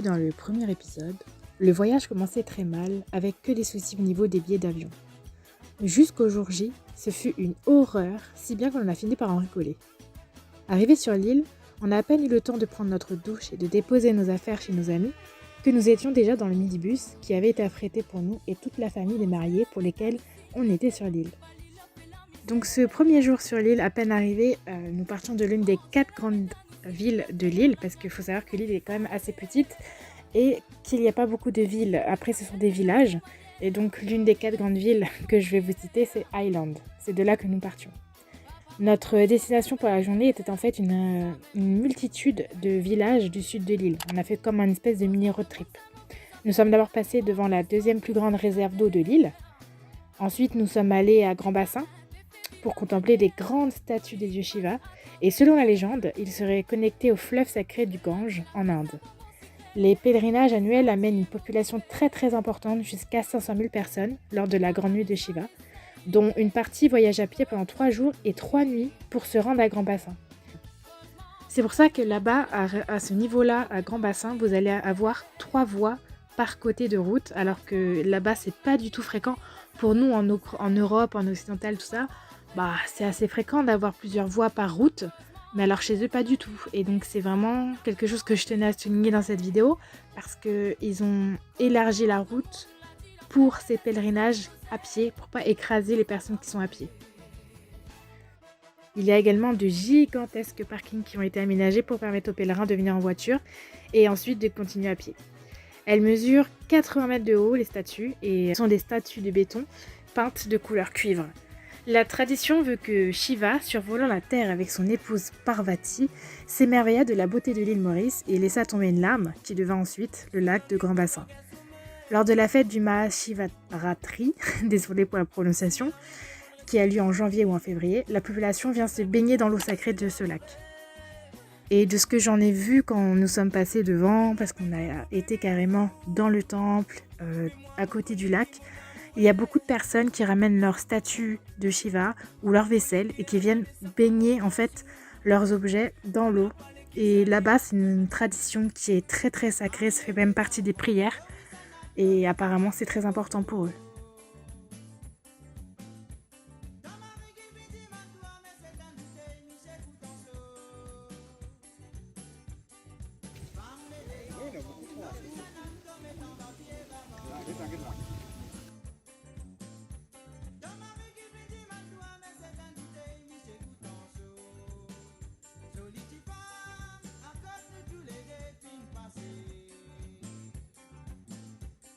vu dans le premier épisode, le voyage commençait très mal avec que des soucis au niveau des billets d'avion. Jusqu'au jour J, ce fut une horreur, si bien qu'on en a fini par en rigoler. Arrivé sur l'île, on a à peine eu le temps de prendre notre douche et de déposer nos affaires chez nos amis que nous étions déjà dans le minibus qui avait été affrété pour nous et toute la famille des mariés pour lesquels on était sur l'île. Donc ce premier jour sur l'île, à peine arrivé, nous partions de l'une des 4 grandes villes de l'île, parce qu'il faut savoir que l'île est quand même assez petite et qu'il n'y a pas beaucoup de villes. Après, ce sont des villages. Et donc l'une des 4 grandes villes que je vais vous citer, c'est Island. C'est de là que nous partions. Notre destination pour la journée était en fait une multitude de villages du sud de l'île. On a fait comme une espèce de mini road trip. Nous sommes d'abord passés devant la 2e plus grande réserve d'eau de l'île. Ensuite, nous sommes allés à Grand Bassin pour contempler des grandes statues des dieux Shiva. Et selon la légende, il serait connecté au fleuve sacré du Gange en Inde. Les pèlerinages annuels amènent une population très importante, jusqu'à 500 000 personnes lors de la grande nuit de Shiva, dont une partie voyage à pied pendant 3 jours et 3 nuits pour se rendre à Grand Bassin. C'est pour ça que là-bas, à ce niveau-là, à Grand Bassin, vous allez avoir 3 voies par côté de route, alors que là-bas, c'est pas du tout fréquent. Pour nous, en Europe, en occidental, tout ça, c'est assez fréquent d'avoir plusieurs voies par route, mais alors chez eux, pas du tout. Et donc, c'est vraiment quelque chose que je tenais à souligner dans cette vidéo, parce qu'ils ont élargi la route pour ces pèlerinages à pied, pour pas écraser les personnes qui sont à pied. Il y a également de gigantesques parkings qui ont été aménagés pour permettre aux pèlerins de venir en voiture et ensuite de continuer à pied. Elles mesurent 80 mètres de haut, les statues, et sont des statues de béton peintes de couleur cuivre. La tradition veut que Shiva, survolant la terre avec son épouse Parvati, s'émerveilla de la beauté de l'île Maurice et laissa tomber une lame qui devint ensuite le lac de Grand Bassin. Lors de la fête du Mahashivaratri, désolé pour la prononciation, qui a lieu en janvier ou en février, la population vient se baigner dans l'eau sacrée de ce lac. Et de ce que j'en ai vu quand nous sommes passés devant, parce qu'on a été carrément dans le temple, à côté du lac, il y a beaucoup de personnes qui ramènent leurs statues de Shiva ou leur vaisselle et qui viennent baigner en fait leurs objets dans l'eau. Et là-bas, c'est une tradition qui est très sacrée, ça fait même partie des prières. Et apparemment, c'est très important pour eux.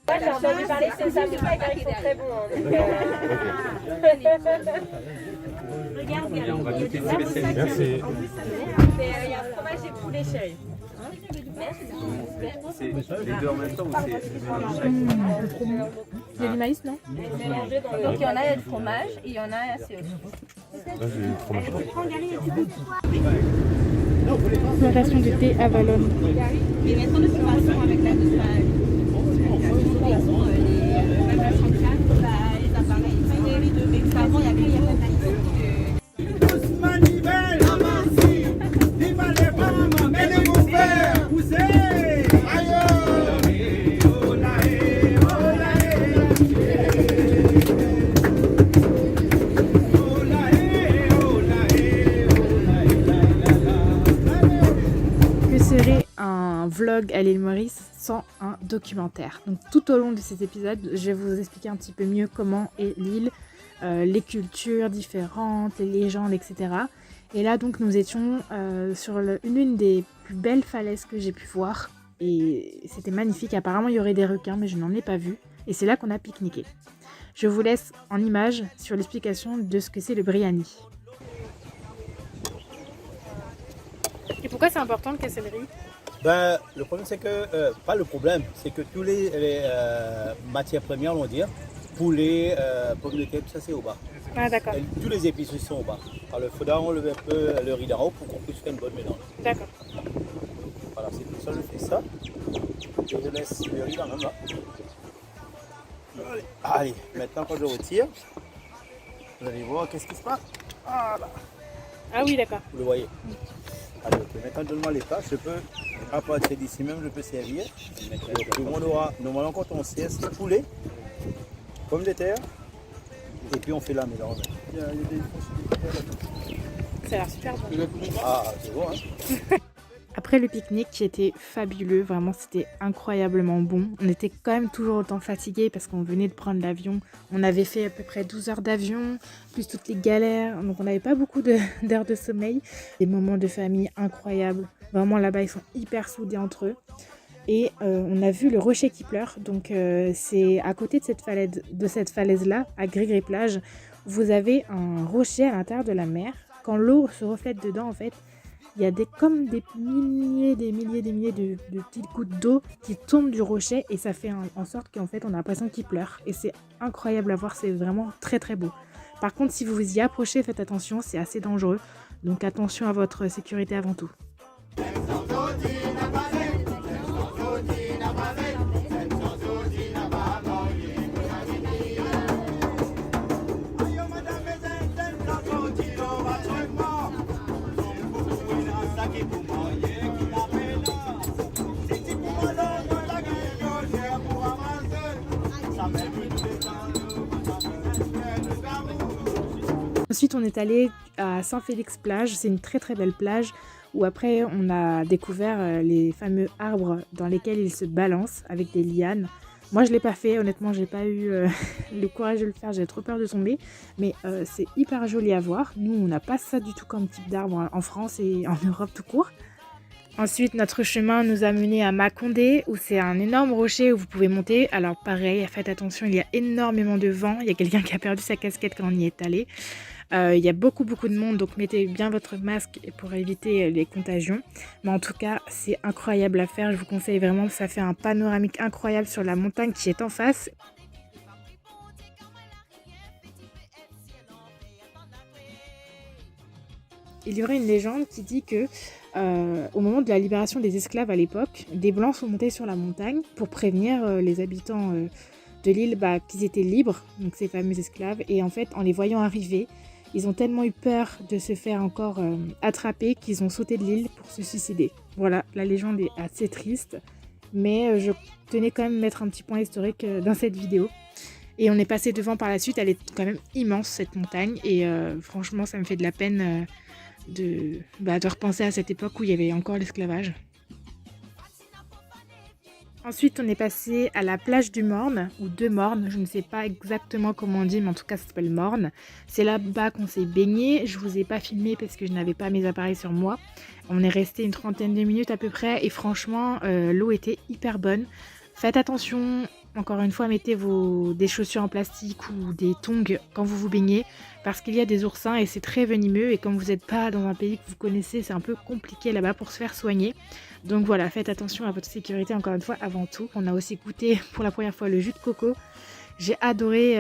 Moi j'ai entendu parler de ces samourais car ils sont très bons. Regarde, il y a du samoussas. Merci. Il y a un fromage et poulet chéri. C'est les deux en même temps ou c'est... Il y a du maïs, non? Mélangé dans le... Donc il y en a du fromage et il y en a c'est aussi. Là j'ai eu fromage. Plantation de thé Avalon. Et maintenant de toute façon avec la les appareils, mais avant il y avait un vlog à l'île Maurice sans un documentaire. Donc tout au long de ces épisodes, je vais vous expliquer un petit peu mieux comment est l'île, les cultures différentes, les légendes, etc. Et là donc nous étions sur une des plus belles falaises que j'ai pu voir et c'était magnifique. Apparemment il y aurait des requins mais je n'en ai pas vu et c'est là qu'on a pique-niqué. Je vous laisse en image sur l'explication de ce que c'est le biryani. Et pourquoi c'est important de casser le riz? Le problème, c'est que, pas le problème, c'est que tous les matières premières, on va dire, poulet, pommes de terre, tout ça c'est au bas. Ah d'accord. Tous les épices sont au bas. Alors il faudra enlever un peu le riz d'en haut pour qu'on puisse faire une bonne mélange. D'accord. Voilà, c'est pour ça que je fais ça. Je laisse le riz dans le bas. Allez, maintenant quand je retire, vous allez voir qu'est-ce qui se passe. Voilà. Ah oui, d'accord. Vous le voyez. Alors, maintenant donne-moi les tas, je peux À partir d'ici même, je peux servir. Donc, tout le monde aura, normalement, quand on sert, c'est poulet, pommes de terre, et puis on fait la mélange. Ça a l'air super bon. Ah, c'est bon, hein? Après le pique-nique qui était fabuleux, vraiment c'était incroyablement bon. On était quand même toujours autant fatigués parce qu'on venait de prendre l'avion. On avait fait à peu près 12 heures d'avion, plus toutes les galères. Donc on n'avait pas beaucoup d'heures de sommeil. Des moments de famille incroyables. Vraiment là-bas ils sont hyper soudés entre eux. Et on a vu le rocher qui pleure. Donc c'est à côté de cette falaise-là, à Gré-Gré-Plage. Vous avez un rocher à l'intérieur de la mer. Quand l'eau se reflète dedans en fait, il y a comme des milliers de petites gouttes d'eau qui tombent du rocher et ça fait en sorte qu'en fait on a l'impression qu'il pleure. Et c'est incroyable à voir, c'est vraiment très très beau. Par contre, si vous vous y approchez, faites attention, c'est assez dangereux. Donc attention à votre sécurité avant tout. Ensuite, on est allé à Saint-Félix-Plage. C'est une très très belle plage où après on a découvert les fameux arbres dans lesquels ils se balancent avec des lianes. Moi, je ne l'ai pas fait. Honnêtement, j'ai pas eu le courage de le faire. J'ai trop peur de tomber. Mais c'est hyper joli à voir. Nous, on n'a pas ça du tout comme type d'arbre en France et en Europe tout court. Ensuite, notre chemin nous a mené à Macondé, où c'est un énorme rocher où vous pouvez monter. Alors pareil, faites attention, il y a énormément de vent. Il y a quelqu'un qui a perdu sa casquette quand on y est allé. Il y a beaucoup de monde, donc mettez bien votre masque pour éviter les contagions. Mais en tout cas, c'est incroyable à faire. Je vous conseille vraiment, ça fait un panoramique incroyable sur la montagne qui est en face. Il y aurait une légende qui dit que au moment de la libération des esclaves à l'époque, des Blancs sont montés sur la montagne pour prévenir les habitants de l'île qu'ils étaient libres, donc ces fameux esclaves. Et en fait, en les voyant arriver, ils ont tellement eu peur de se faire encore attraper qu'ils ont sauté de l'île pour se suicider. Voilà, la légende est assez triste, mais je tenais quand même à mettre un petit point historique dans cette vidéo. Et on est passé devant par la suite, elle est quand même immense cette montagne, et franchement ça me fait de la peine de repenser à cette époque où il y avait encore l'esclavage. Ensuite, on est passé à la plage du Morne, ou de Morne, je ne sais pas exactement comment on dit, mais en tout cas ça s'appelle Morne. C'est là-bas qu'on s'est baigné, je vous ai pas filmé parce que je n'avais pas mes appareils sur moi. On est resté une trentaine de minutes à peu près, et franchement, l'eau était hyper bonne. Faites attention, encore une fois, mettez des chaussures en plastique ou des tongs quand vous vous baignez, parce qu'il y a des oursins et c'est très venimeux, et comme vous n'êtes pas dans un pays que vous connaissez, c'est un peu compliqué là-bas pour se faire soigner. Donc voilà, faites attention à votre sécurité encore une fois avant tout. On a aussi goûté pour la première fois le jus de coco. J'ai adoré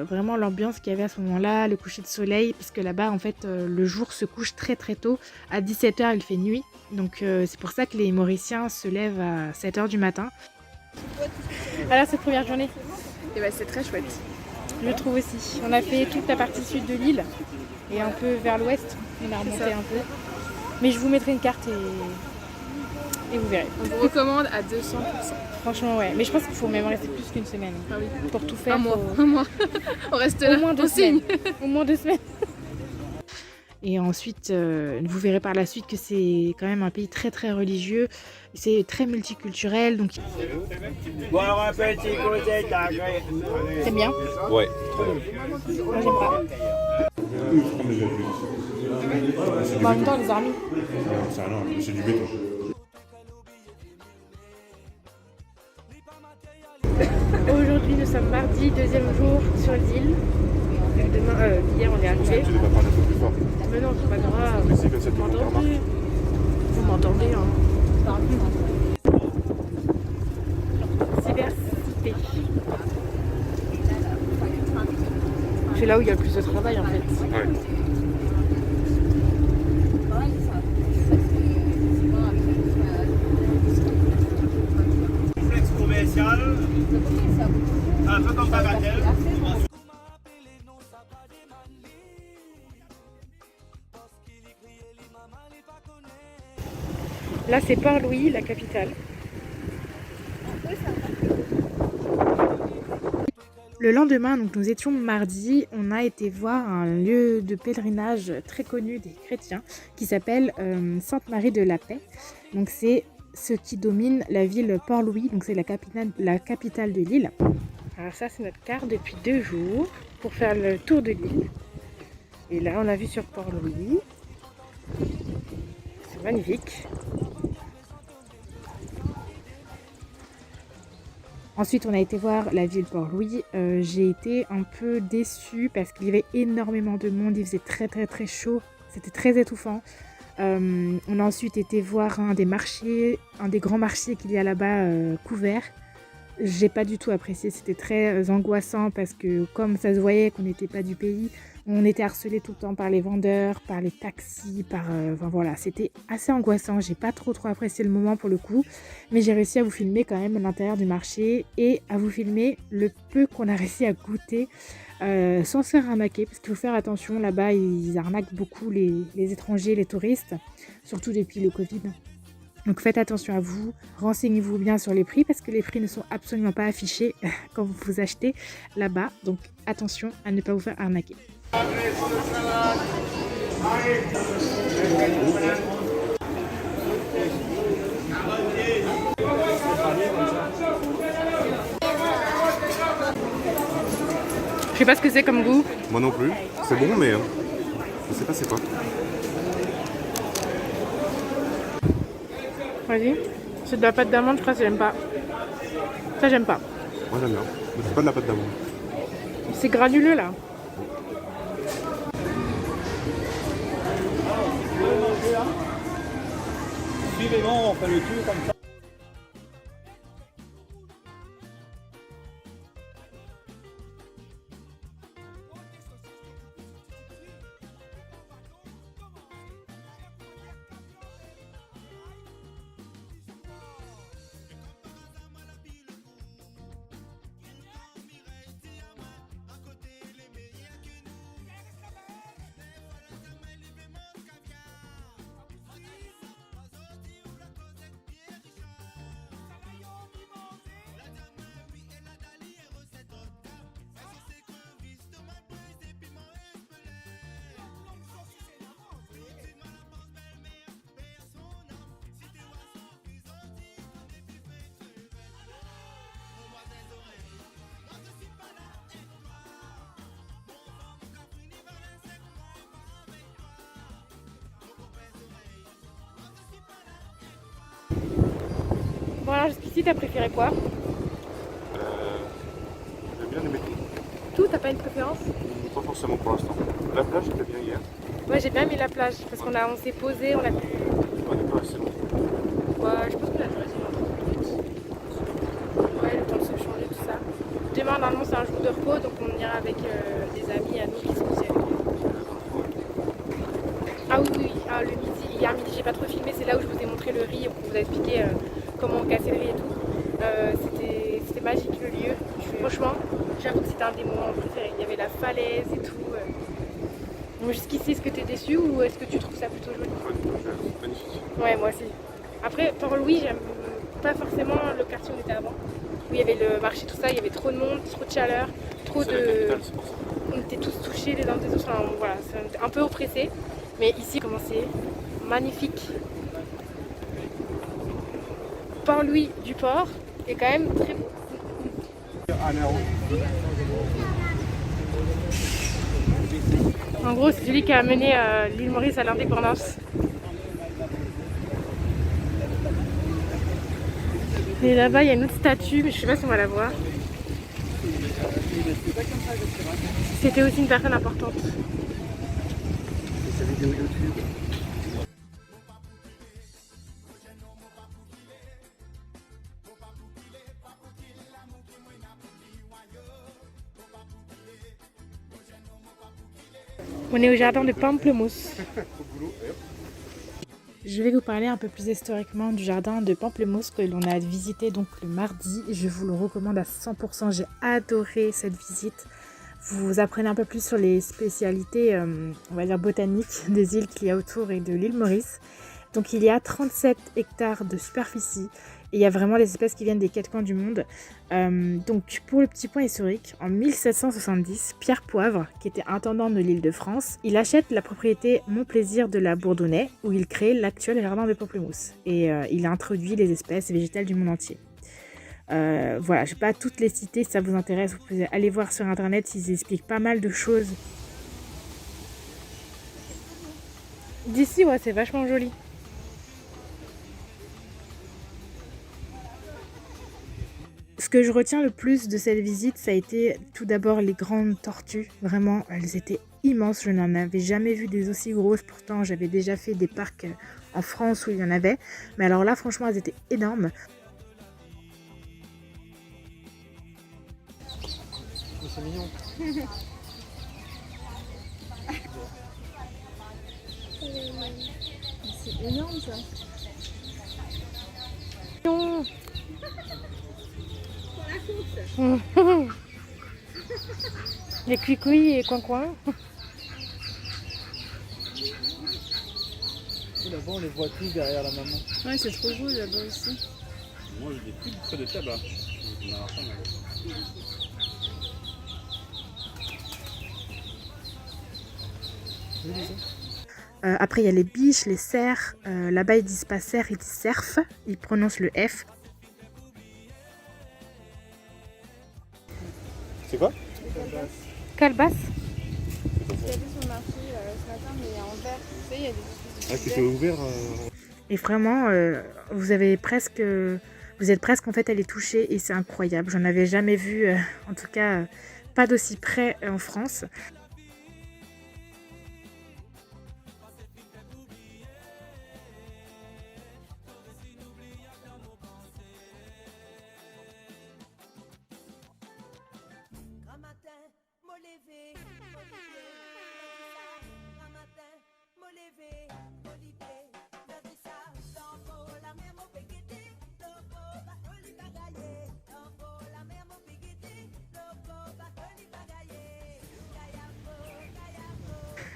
vraiment l'ambiance qu'il y avait à ce moment-là, le coucher de soleil, parce que là-bas en fait le jour se couche très très tôt. À 17h il fait nuit, donc c'est pour ça que les Mauriciens se lèvent à 7h du matin. Alors cette première journée, c'est très chouette. je trouve aussi. On a fait toute la partie sud de l'île et un peu vers l'ouest, on a remonté un peu. Mais je vous mettrai une carte et vous verrez. On vous recommande à 200%. Franchement ouais, mais je pense qu'il faut même rester plus qu'une semaine. Ah oui. Pour tout faire. Un mois. On reste là, au moins 2 on signe. semaines. Au moins 2 semaines. Et ensuite, vous verrez par la suite que c'est quand même un pays très très religieux. C'est très multiculturel, donc... T'aimes bien? Ouais. Moi j'aime pas. En même temps, les armées. C'est rien, c'est du béton. Aujourd'hui, nous sommes mardi, 2e jour sur l'île. Hier, on est arrivé. Tu devrais parler un peu plus fort. Mais non, c'est pas grave. Mais c'est comme ça que tout le monde remarque. Vous m'entendez, hein? Cybercité. C'est là où il y a le plus de travail en fait. Ouais. Complexe commercial, un peu comme Bagatelle. Là, c'est Port-Louis, la capitale. Le lendemain, donc nous étions mardi, on a été voir un lieu de pèlerinage très connu des chrétiens qui s'appelle Sainte-Marie de la Paix. Donc c'est ce qui domine la ville Port-Louis, donc c'est la capitale de l'île. Alors ça c'est notre carte depuis 2 jours pour faire le tour de l'île. Et là on a vu sur Port-Louis. C'est magnifique. Ensuite, on a été voir la ville Port-Louis. J'ai été un peu déçue parce qu'il y avait énormément de monde. Il faisait très très très chaud. C'était très étouffant. On a ensuite été voir un des grands marchés qu'il y a là-bas couverts. J'ai pas du tout apprécié. C'était très angoissant parce que comme ça se voyait qu'on n'était pas du pays, on était harcelés tout le temps par les vendeurs, par les taxis, enfin voilà, c'était assez angoissant. J'ai pas trop apprécié le moment pour le coup, mais j'ai réussi à vous filmer quand même l'intérieur du marché et à vous filmer le peu qu'on a réussi à goûter sans se faire arnaquer, parce qu'il faut faire attention, là-bas ils arnaquent beaucoup les étrangers, les touristes, surtout depuis le Covid. Donc faites attention à vous, renseignez-vous bien sur les prix parce que les prix ne sont absolument pas affichés quand vous achetez là-bas. Donc attention à ne pas vous faire arnaquer. Je sais pas ce que c'est comme goût. Moi non plus. C'est bon, mais je sais pas c'est quoi. Vas-y. C'est de la pâte d'amande, je crois que j'aime pas. Ça, j'aime pas. Moi j'aime bien. Mais c'est pas de la pâte d'amande. C'est granuleux là. Suivez-moi, on fait le tour comme ça. Bon alors jusqu'ici, t'as préféré quoi? J'aime bien les métaux. Tout, t'as pas une préférence? Pas forcément pour l'instant. La plage c'était bien hier. Ouais, j'ai bien aimé la plage parce qu'on s'est posé, on a pu... On n'est pas assez long. Ouais, je pense que la plage est un peu vite. Ouais, le temps de se changer, tout ça. Demain, normalement, c'est un jour de repos, donc on ira avec des amis à nous qui sont aussi avec nous. Ah oui, oui, ah, le midi, hier midi, j'ai pas trop filmé, c'est là où je vous ai montré le riz, on vous a expliqué comment on cassait le riz et tout. C'était magique le lieu. Franchement, j'avoue que c'était un des moments préférés. Il y avait la falaise et tout. Donc jusqu'ici, est-ce que tu es déçu ou est-ce que tu trouves ça plutôt joli? C'est magnifique. Ouais, moi aussi. Après, Port-Louis, j'aime pas forcément le quartier où on était avant. Où il y avait le marché, tout ça, il y avait trop de monde, trop de chaleur, trop C'est de... la capitale, c'est pour ça. On était tous touchés les uns des autres, enfin, voilà, c'est un peu oppressé. Mais ici, comment c'est magnifique. Port-Louis du port est quand même très beau. En gros, c'est celui qui a amené l'île Maurice à l'indépendance. Et là-bas, il y a une autre statue, mais je sais pas si on va la voir. C'était aussi une personne importante. Sa vidéo YouTube. On est au jardin de Pamplemousse. Je vais vous parler un peu plus historiquement du jardin de Pamplemousse que l'on a visité donc le mardi. Je vous le recommande à 100%, j'ai adoré cette visite. Vous apprenez un peu plus sur les spécialités, on va dire botaniques des îles qu'il y a autour et de l'île Maurice. Donc il y a 37 hectares de superficie et il y a vraiment des espèces qui viennent des quatre coins du monde. Donc pour le petit point historique, en 1770, Pierre Poivre, qui était intendant de l'Île-de-France, il achète la propriété Montplaisir de la Bourdonnais où il crée l'actuel jardin de Pamplemousse et il a introduit les espèces végétales du monde entier. Voilà, je ne vais pas toutes les citer, si ça vous intéresse, vous pouvez aller voir sur internet, ils expliquent pas mal de choses. D'ici, ouais, c'est vachement joli. Ce que je retiens le plus de cette visite, ça a été tout d'abord les grandes tortues. Vraiment, elles étaient immenses. Je n'en avais jamais vu des aussi grosses. Pourtant, j'avais déjà fait des parcs en France où il y en avait. Mais alors là, franchement, elles étaient énormes. C'est mignon. C'est énorme ça. Non. Les cuicouilles et coin-coin. Là-bas, on les voit tous derrière la maman. Ouais, c'est trop beau là-bas aussi. Moi, j'ai des plus près de tabac. Après, il y a les biches, les cerfs. Là-bas, ils disent pas cerf, ils disent cerf. Ils prononcent le F. C'est quoi? Calebasse. J'ai allé sur le marché ce matin, mais en vert. Tu sais, il y a des Ah, qui fait ouvert. Et vraiment, vous êtes presque en fait à les toucher et c'est incroyable. J'en avais jamais vu, en tout cas, pas d'aussi près en France.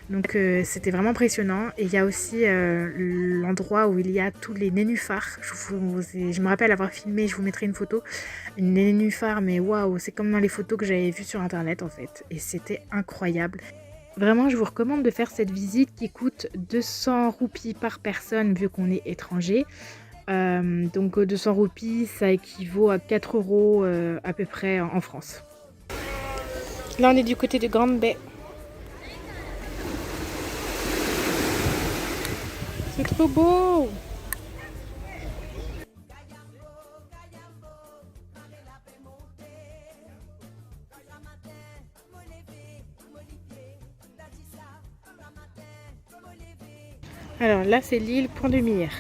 Donc c'était vraiment impressionnant. Et il y a aussi l'endroit où il y a tous les nénuphars. Je me rappelle avoir filmé, je vous mettrai une photo. Une nénuphar, mais waouh, c'est comme dans les photos que j'avais vues sur internet en fait. Et c'était incroyable. Vraiment, je vous recommande de faire cette visite qui coûte 200 roupies par personne vu qu'on est étranger. Donc 200 roupies, ça équivaut à 4 € à peu près en France. Là, on est du côté de Grande Baie. C'est trop beau! Alors là, c'est l'île Pont de Mire.